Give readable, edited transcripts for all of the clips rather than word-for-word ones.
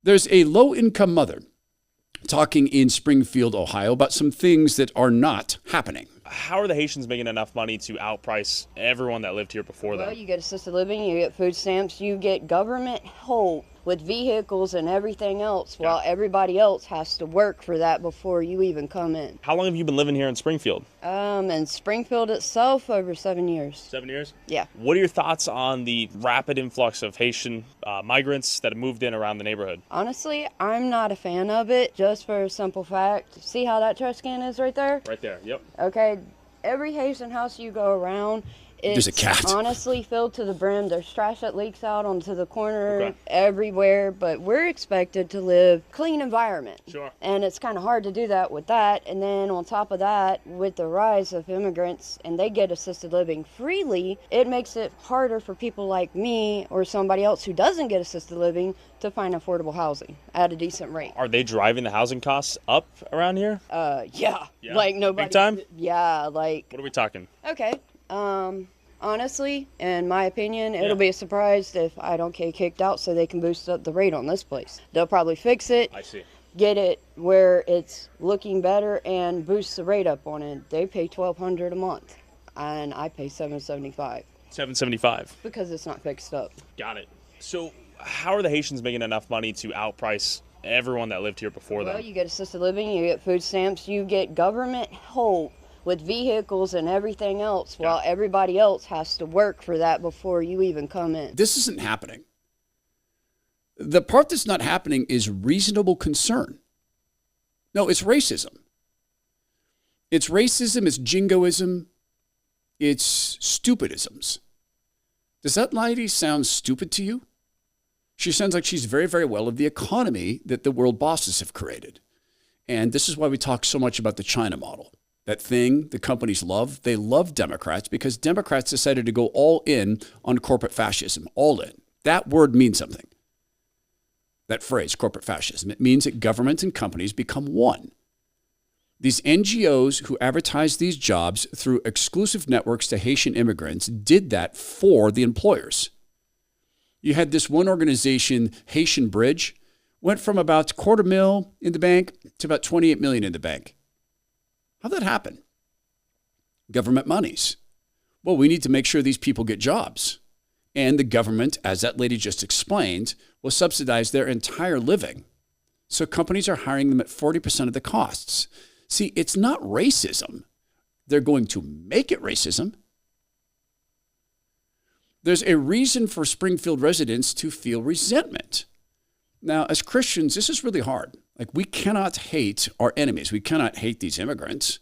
There's a low-income mother talking in Springfield, Ohio, about some things that are not happening. How are the Haitians making enough money to outprice everyone that lived here before them? Well, you get assisted living, you get food stamps, you get government help with vehicles and everything else, while everybody else has to work for that before you even come in. How long have you been living here in Springfield? In Springfield itself, over 7 years. 7 years? Yeah. What are your thoughts on the rapid influx of Haitian migrants that have moved in around the neighborhood? Honestly, I'm not a fan of it, just for a simple fact. See how that trash can is right there? Right there, yep. Okay, every Haitian house you go around, There's a cat. honestly filled to the brim. There's trash that leaks out onto the corner everywhere, but we're expected to live clean environment. Sure. And it's kind of hard to do that with that. And then on top of that, with the rise of immigrants and they get assisted living freely, it makes it harder for people like me or somebody else who doesn't get assisted living to find affordable housing at a decent rate. Are they driving the housing costs up around here? Yeah. Like nobody. Big time? Yeah, like. What are we talking? Okay. Honestly, in my opinion, it'll be a surprise if I don't get kicked out so they can boost up the rate on this place. They'll probably fix it, I see. get it where it's looking better, and boost the rate up on it. They pay $1,200 a month, and I pay $775 $775. because it's not fixed up. Got it. So how are the Haitians making enough money to outprice everyone that lived here before them? Well, you get assisted living, you get food stamps, you get government help with vehicles and everything else, while everybody else has to work for that before you even come in. This isn't happening. The part that's not happening is reasonable concern. No, it's racism. It's racism, it's jingoism, it's stupidisms. Does that lady sound stupid to you? She sounds like she's very, very well of the economy that the world bosses have created. And this is why we talk so much about the China model. That thing the companies love. They love Democrats because Democrats decided to go all in on corporate fascism. All in. That word means something. That phrase, corporate fascism. It means that government and companies become one. These NGOs who advertise these jobs through exclusive networks to Haitian immigrants did that for the employers. You had this one organization, Haitian Bridge, went from about $250,000 in the bank to about $28 million in the bank. How'd that happen? Government monies. Well, we need to make sure these people get jobs. And the government, as that lady just explained, will subsidize their entire living. So companies are hiring them at 40% of the costs. See, it's not racism. They're going to make it racism. There's a reason for Springfield residents to feel resentment. Now, as Christians, this is really hard. Like, we cannot hate our enemies. We cannot hate these immigrants.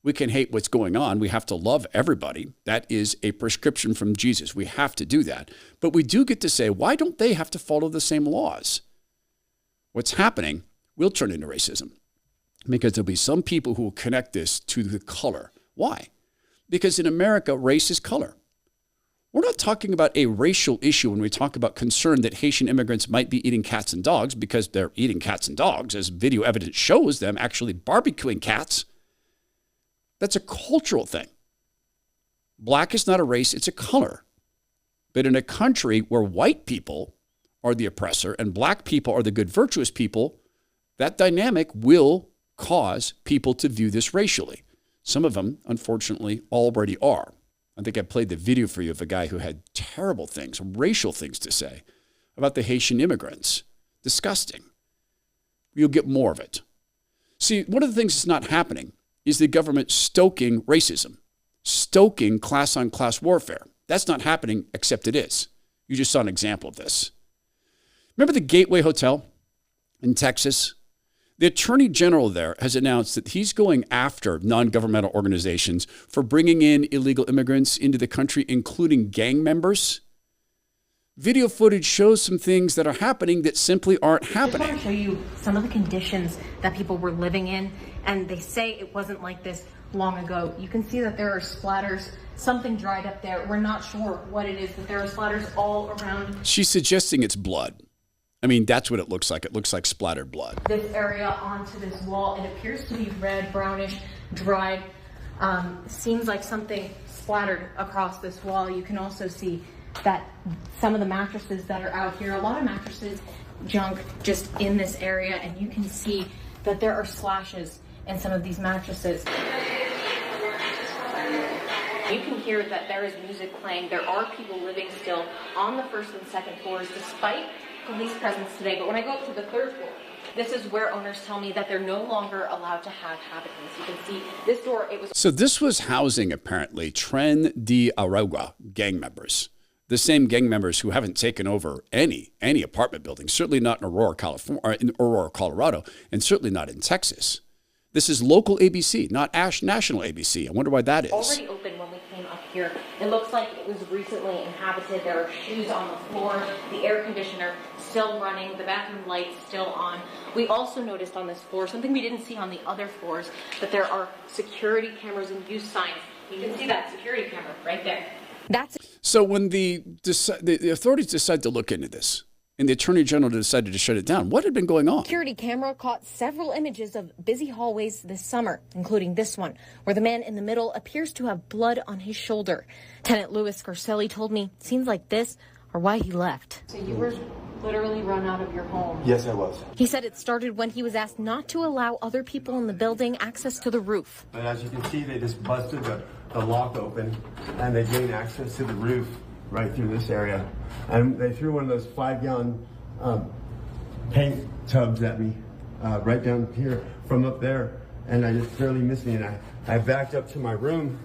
We can hate what's going on. We have to love everybody. That is a prescription from Jesus. We have to do that. But we do get to say, why don't they have to follow the same laws? What's happening will turn into racism because there'll be some people who will connect this to the color. Why? Because in America, race is color. We're not talking about a racial issue when we talk about concern that Haitian immigrants might be eating cats and dogs because they're eating cats and dogs, as video evidence shows them actually barbecuing cats. That's a cultural thing. Black is not a race, it's a color. But in a country where white people are the oppressor and black people are the good, virtuous people, that dynamic will cause people to view this racially. Some of them, unfortunately, already are. I think I played the video for you of a guy who had terrible things, racial things to say about the Haitian immigrants. Disgusting. You'll get more of it. See, one of the things that's not happening is the government stoking racism, stoking class-on-class warfare. That's not happening, except it is. You just saw an example of this. Remember the Gateway Hotel in Texas? The Attorney General there has announced that he's going after non-governmental organizations for bringing in illegal immigrants into the country, including gang members. Video footage shows some things that are happening that simply aren't happening. I just want to show you some of the conditions that people were living in, and they say it wasn't like this long ago. You can see that there are splatters, something dried up there. We're not sure what it is, but there are splatters all around. She's suggesting it's blood. I mean, that's what it looks like. It looks like splattered blood. This area onto this wall, it appears to be red, brownish, dried. Seems like something splattered across this wall. You can also see that some of the mattresses that are out here, a lot of mattresses junk just in this area, and you can see that there are slashes in some of these mattresses. You can hear that there is music playing. There are people living still on the first and second floors despite police presence today. But when I go up to the third floor, this is where owners tell me that they're no longer allowed to have habitants. You can see this door, it was... So this was housing, apparently, Tren de Aragua gang members. The same gang members who haven't taken over any apartment building, certainly not in Aurora, California, or in Aurora, Colorado, and certainly not in Texas. This is local ABC, not national ABC. I wonder why that is. Already open when we came up here. It looks like it was recently inhabited. There are shoes on the floor, the air conditioner still running, the bathroom lights still on. We also noticed on this floor, something we didn't see on the other floors, that there are security cameras and use signs. You can see that security camera right there. So when the authorities decided to look into this, and the Attorney General decided to shut it down, what had been going on? Security camera caught several images of busy hallways this summer, including this one, where the man in the middle appears to have blood on his shoulder. Tenant Louis Scarcelli told me scenes like this are why he left. So you were literally run out of your home? Yes, I was. He said it started when he was asked not to allow other people in the building access to the roof. But as you can see, they just busted the lock open, and they gained access to the roof right through this area. And they threw one of those 5-gallon paint tubs at me right down here from up there, and I just barely missed me. And I backed up to my room,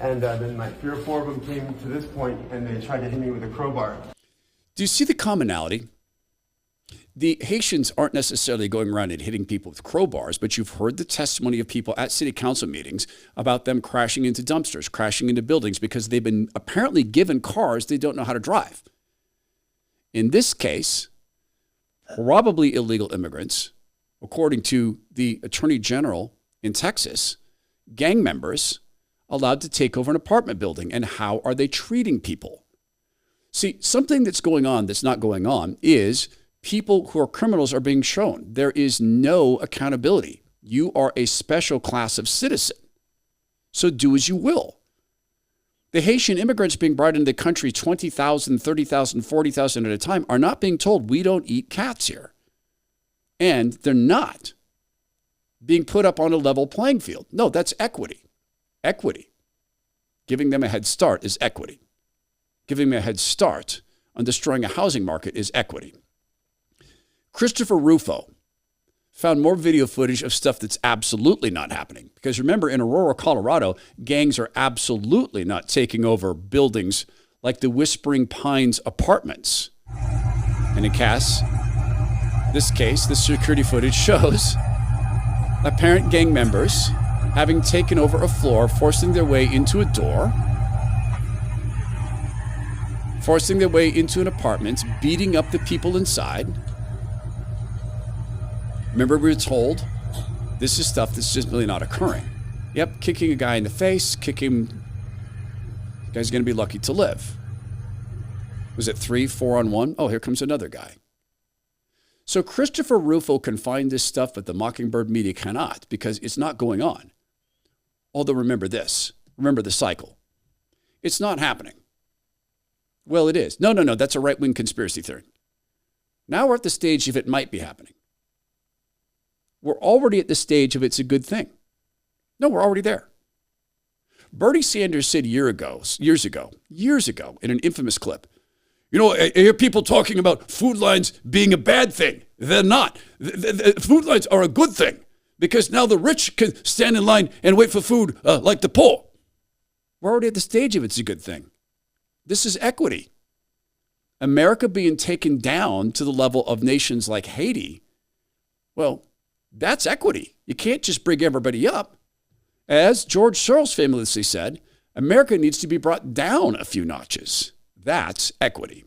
and then like 3 or 4 of them came to this point, and they tried to hit me with a crowbar. Do you see the commonality? The Haitians aren't necessarily going around and hitting people with crowbars, but you've heard the testimony of people at city council meetings about them crashing into dumpsters, crashing into buildings because they've been apparently given cars they don't know how to drive. In this case, probably illegal immigrants, according to the Attorney General in Texas, gang members allowed to take over an apartment building. And how are they treating people? See, something that's going on that's not going on is people who are criminals are being shown. There is no accountability. You are a special class of citizen. So do as you will. The Haitian immigrants being brought into the country 20,000, 30,000, 40,000 at a time are not being told we don't eat cats here. And they're not being put up on a level playing field. No, that's equity. Equity. Giving them a head start is equity. Giving them a head start on destroying a housing market is equity. Christopher Rufo found more video footage of stuff that's absolutely not happening. Because remember, in Aurora, Colorado, gangs are absolutely not taking over buildings like the Whispering Pines apartments. And in this case, the security footage shows apparent gang members having taken over a floor, forcing their way into a door, forcing their way into an apartment, beating up the people inside. Remember, we were told this is stuff that's just really not occurring. Yep, kicking a guy in the face, the guy's going to be lucky to live. Was it 3, 4 on 1? Oh, here comes another guy. So Christopher Rufo can find this stuff, but the Mockingbird media cannot because it's not going on. Although remember this, remember the cycle. It's not happening. Well, it is. No, that's a right-wing conspiracy theory. Now we're at the stage of it might be happening. We're already at the stage of it's a good thing. No, we're already there. Bernie Sanders said years ago, in an infamous clip, I hear people talking about food lines being a bad thing. They're not. Food lines are a good thing because now the rich can stand in line and wait for food like the poor. We're already at the stage of it's a good thing. This is equity. America being taken down to the level of nations like Haiti, well, that's equity. You can't just bring everybody up. As George Soros famously said, America needs to be brought down a few notches. That's equity.